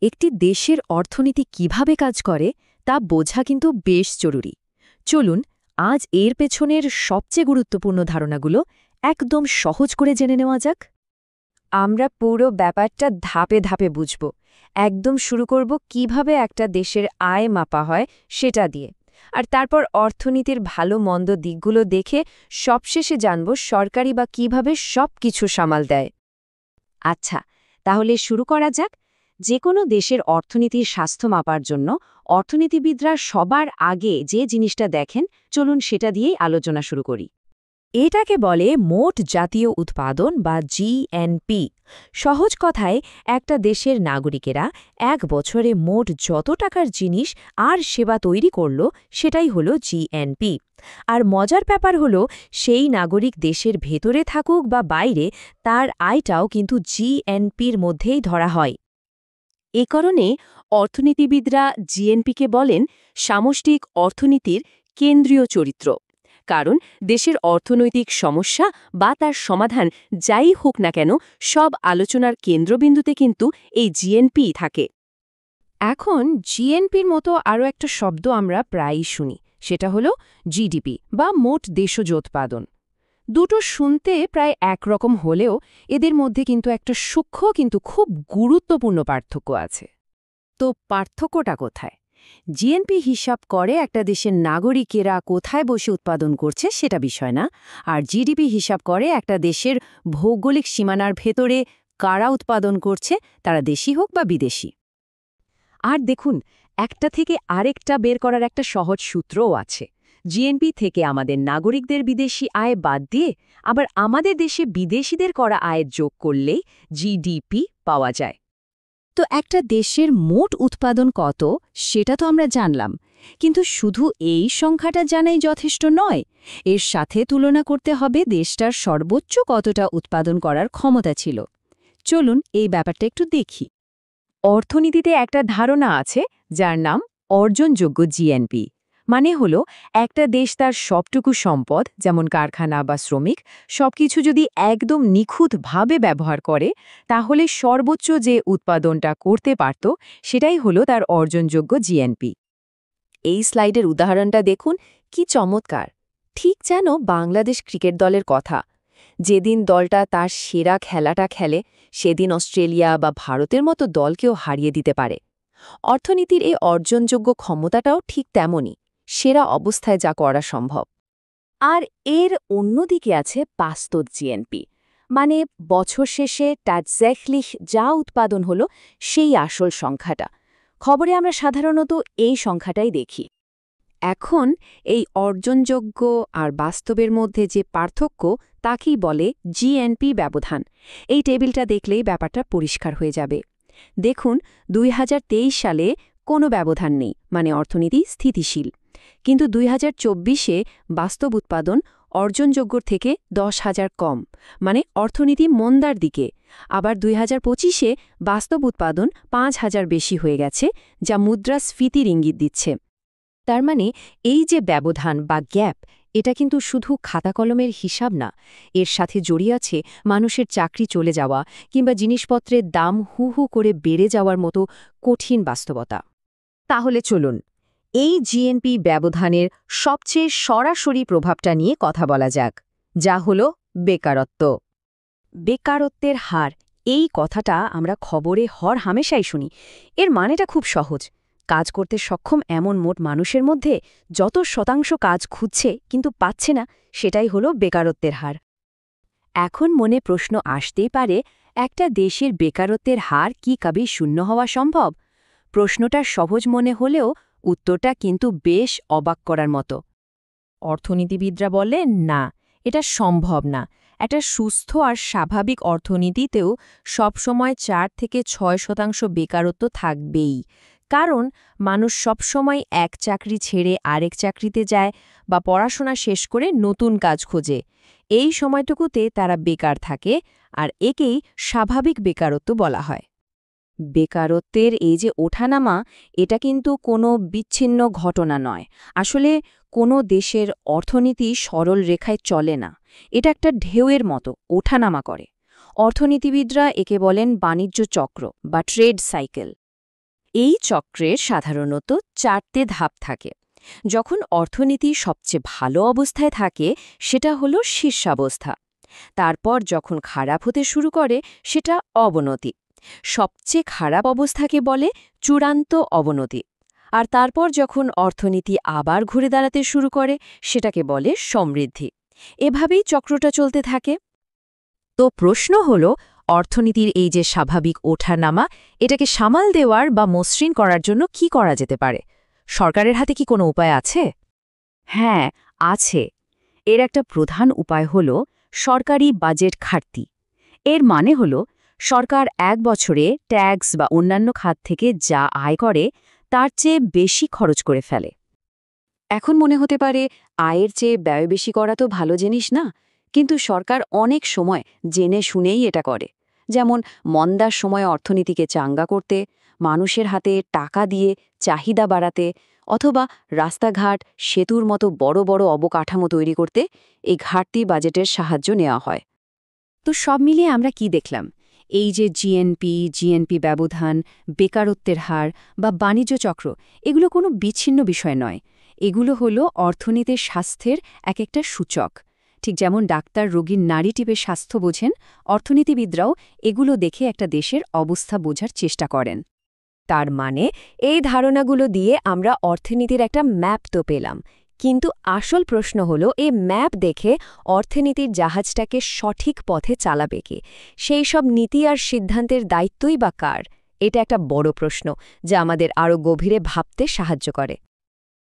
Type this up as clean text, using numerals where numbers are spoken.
একটি দেশের অর্থনীতি কিভাবে কাজ করে তা বোঝা কিন্তু বেশ জরুরি। চলুন আজ এর পেছনের সবচেয়ে গুরুত্বপূর্ণ ধারণাগুলো একদম সহজ করে জেনে নেওয়া যাক। আমরা পুরো ব্যাপারটা ধাপে ধাপে বুঝব। একদম শুরু করব কিভাবে একটা দেশের আয় মাপা হয় সেটা দিয়ে, আর তারপর অর্থনীতির ভালো মন্দ দিকগুলো দেখে সবশেষে জানব সরকারি বা কিভাবে সবকিছু সামাল দেয়। আচ্ছা, তাহলে শুরু করা যাক। যে কোনো দেশের অর্থনীতির স্বাস্থ্য মাপার জন্য অর্থনীতিবিদরা সবার আগে যে জিনিসটা দেখেন, চলুন সেটা দিয়েই আলোচনা শুরু করি। এটাকে বলে মোট জাতীয় উৎপাদন বা জিএনপি। সহজ কথায় একটা দেশের নাগরিকেরা এক বছরে মোট যত টাকার জিনিস আর সেবা তৈরি করল সেটাই হলো জিএনপি। আর মজার ব্যাপার হলো, সেই নাগরিক দেশের ভেতরে থাকুক বা বাইরে, তার আয়টাও কিন্তু জিএনপির মধ্যেই ধরা হয়। এ কারণে অর্থনীতিবিদরা জিএনপিকে বলেন সামষ্টিক অর্থনীতির কেন্দ্রীয় চরিত্র। কারণ দেশের অর্থনৈতিক সমস্যা বা তার সমাধান যাই হোক না কেন, সব আলোচনার কেন্দ্রবিন্দুতে কিন্তু এই জিএনপি থাকে। এখন জিএনপির মতো আরও একটা শব্দ আমরা প্রায়ই শুনি, সেটা হলো জিডিপি বা মোট দেশজ উৎপাদন। দুটো শুনতে প্রায় একরকম হলেও এদের মধ্যে কিন্তু একটা সূক্ষ্ম কিন্তু খুব গুরুত্বপূর্ণ পার্থক্য আছে। তো পার্থক্যটা কোথায়? জিএনপি হিসাব করে একটা দেশের নাগরিকেরা কোথায় বসে উৎপাদন করছে সেটা বিষয় না, আর জিডিপি হিসাব করে একটা দেশের ভৌগোলিক সীমানার ভেতরে কারা উৎপাদন করছে, তারা দেশি হোক বা বিদেশি। আর দেখুন, একটা থেকে আরেকটা বের করার একটা সহজ সূত্রও আছে। জিএনপি থেকে আমাদের নাগরিকদের বিদেশি আয় বাদ দিয়ে আবার আমাদের দেশে বিদেশিদের করা আয়ের যোগ করলেই জিডিপি পাওয়া যায়। তো একটা দেশের মোট উৎপাদন কত সেটা তো আমরা জানলাম, কিন্তু শুধু এই সংখ্যাটা জানাই যথেষ্ট নয়। এর সাথে তুলনা করতে হবে দেশটার সর্বোচ্চ কতটা উৎপাদন করার ক্ষমতা ছিল। চলুন এই ব্যাপারটা একটু দেখি। অর্থনীতিতে একটা ধারণা আছে যার নাম অর্জনযোগ্য জিএনপি। মানে হলো, একটা দেশ তার সবটুকু সম্পদ, যেমন কারখানা বা শ্রমিক, সবকিছু যদি একদম নিখুঁতভাবে ব্যবহার করে, তাহলে সর্বোচ্চ যে উৎপাদনটা করতে পারত সেটাই হলো তার অর্জনযোগ্য জিএনপি। এই স্লাইডের উদাহরণটা দেখুন, কি চমৎকার! ঠিক যেন বাংলাদেশ ক্রিকেট দলের কথা। যেদিন দলটা তার সেরা খেলাটা খেলে, সেদিন অস্ট্রেলিয়া বা ভারতের মতো দলকেও হারিয়ে দিতে পারে। অর্থনীতির এই অর্জনযোগ্য ক্ষমতাটাও ঠিক তেমনই, সেরা অবস্থায় যা করা সম্ভব। আর এর অন্যদিকে আছে বাস্তব জিএনপি, মানে বছর শেষে ট্যাটজ্যাকলিহ যা উৎপাদন হলো সেই আসল সংখ্যাটা। খবরে আমরা সাধারণত এই সংখ্যাটাই দেখি। এখন এই অর্জনযোগ্য আর বাস্তবের মধ্যে যে পার্থক্য, তাকেই বলে জিএনপি ব্যবধান। এই টেবিলটা দেখলেই ব্যাপারটা পরিষ্কার হয়ে যাবে। দেখুন, ২০২৩ সালে কোনো ব্যবধান নেই, মানে অর্থনীতি স্থিতিশীল। কিন্তু ২০২৪-এ বাস্তব উৎপাদন অর্জনযোগ্যর থেকে ১০,০০০ কম, মানে অর্থনীতি মন্দার দিকে। আবার ২০২৫-এ বাস্তব উৎপাদন ৫,০০০ বেশি হয়ে গেছে, যা মুদ্রাস্ফীতির ইঙ্গিত দিচ্ছে। তার মানে এই যে ব্যবধান বা গ্যাপ, এটা কিন্তু শুধু খাতা কলমের হিসাব না, এর সাথে জড়িয়ে আছে মানুষের চাকরি চলে যাওয়া কিংবা জিনিসপত্রের দাম হু হু করে বেড়ে যাওয়ার মতো কঠিন বাস্তবতা। তাহলে চলুন এই জিএনপি ব্যবধানের সবচেয়ে সরাসরি প্রভাবটা নিয়ে কথা বলা যাক, যা হলো বেকারত্ব। বেকারত্বের হার, এই কথাটা আমরা খবরে হরহামেশাই শুনি। এর মানেটা খুব সহজ। কাজ করতে সক্ষম এমন মোট মানুষের মধ্যে যত শতাংশ কাজ খুঁজছে কিন্তু পাচ্ছে না, সেটাই হলো বেকারত্বের হার। এখন মনে প্রশ্ন আসতেই পারে, একটা দেশের বেকারত্বের হার কি কবে শূন্য হওয়া সম্ভব? প্রশ্নটা সহজ মনে হলেও উত্তরটা কিন্তু বেশ অবাক করার মতো। অর্থনীতিবিদরা বলেন না, এটা সম্ভব না। একটা সুস্থ আর স্বাভাবিক অর্থনীতিতেও সবসময় ৪ থেকে ৬% বেকারত্ব থাকবেই। কারণ মানুষ সবসময় এক চাকরি ছেড়ে আরেক চাকরিতে যায় বা পড়াশোনা শেষ করে নতুন কাজ খোঁজে। এই সময়টুকুতে তারা বেকার থাকে, আর একেই স্বাভাবিক বেকারত্ব বলা হয়। বেকারত্বের এই যে ওঠানামা, এটা কিন্তু কোনো বিচ্ছিন্ন ঘটনা নয়। আসলে কোনো দেশের অর্থনীতি সরল রেখায় চলে না, এটা একটা ঢেউয়ের মতো ওঠানামা করে। অর্থনীতিবিদরা একে বলেন বাণিজ্য চক্র বা ট্রেড সাইকেল। এই চক্রের সাধারণত 4টে ধাপ থাকে। যখন অর্থনীতি সবচেয়ে ভালো অবস্থায় থাকে সেটা হলো শীর্ষাবস্থা। তারপর যখন খারাপ হতে শুরু করে সেটা অবনতি। সবচেয়ে খারাপ অবস্থাকে বলে চূড়ান্ত অবনতি। আর তারপর যখন অর্থনীতি আবার ঘুরে দাঁড়াতে শুরু করে সেটাকে বলে সমৃদ্ধি। এভাবেই চক্রটা চলতে থাকে। তো প্রশ্ন হল, অর্থনীতির এই যে স্বাভাবিক ওঠানামা, এটাকে সামাল দেওয়ার বা মসৃণ করার জন্য কি করা যেতে পারে? সরকারের হাতে কি কোনো উপায় আছে? হ্যাঁ, আছে। এর একটা প্রধান উপায় হল সরকারি বাজেট ঘাটতি। এর মানে হল সরকার এক বছরে ট্যাক্স বা অন্যান্য খাত থেকে যা আয় করে তার চেয়ে বেশি খরচ করে ফেলে। এখন মনে হতে পারে আয়ের চেয়ে ব্যয় বেশি করা তো ভালো জিনিস না, কিন্তু সরকার অনেক সময় জেনে শুনেই এটা করে। যেমন মন্দার সময় অর্থনীতিকে চাঙ্গা করতে, মানুষের হাতে টাকা দিয়ে চাহিদা বাড়াতে, অথবা রাস্তাঘাট সেতুর মতো বড় বড় অবকাঠামো তৈরি করতে এই ঘাটতি বাজেটের সাহায্য নেওয়া হয়। তো সব মিলিয়ে আমরা কি দেখলাম? এই যে জিএনপি ব্যবধান, বেকারত্বের হার বা বাণিজ্য চক্র, এগুলো কোনো বিচ্ছিন্ন বিষয় নয়। এগুলো হলো অর্থনীতির স্বাস্থ্যের এক একটা সূচক। ঠিক যেমন ডাক্তার রোগীর নাড়ি টিপে স্বাস্থ্য বোঝেন, অর্থনীতিবিদরাও এগুলো দেখে একটা দেশের অবস্থা বোঝার চেষ্টা করেন। তার মানে এই ধারণাগুলো দিয়ে আমরা অর্থনীতির একটা ম্যাপ তো পেলাম, কিন্তু আসল প্রশ্ন হলো এই ম্যাপ দেখে অর্থনীতির জাহাজটাকে সঠিক পথে চালাবে কে? সেই সব নীতি আর সিদ্ধান্তের দায়িত্বই বা কার? এটা একটা বড় প্রশ্ন যা আমাদের আরও গভীরে ভাবতে সাহায্য করে।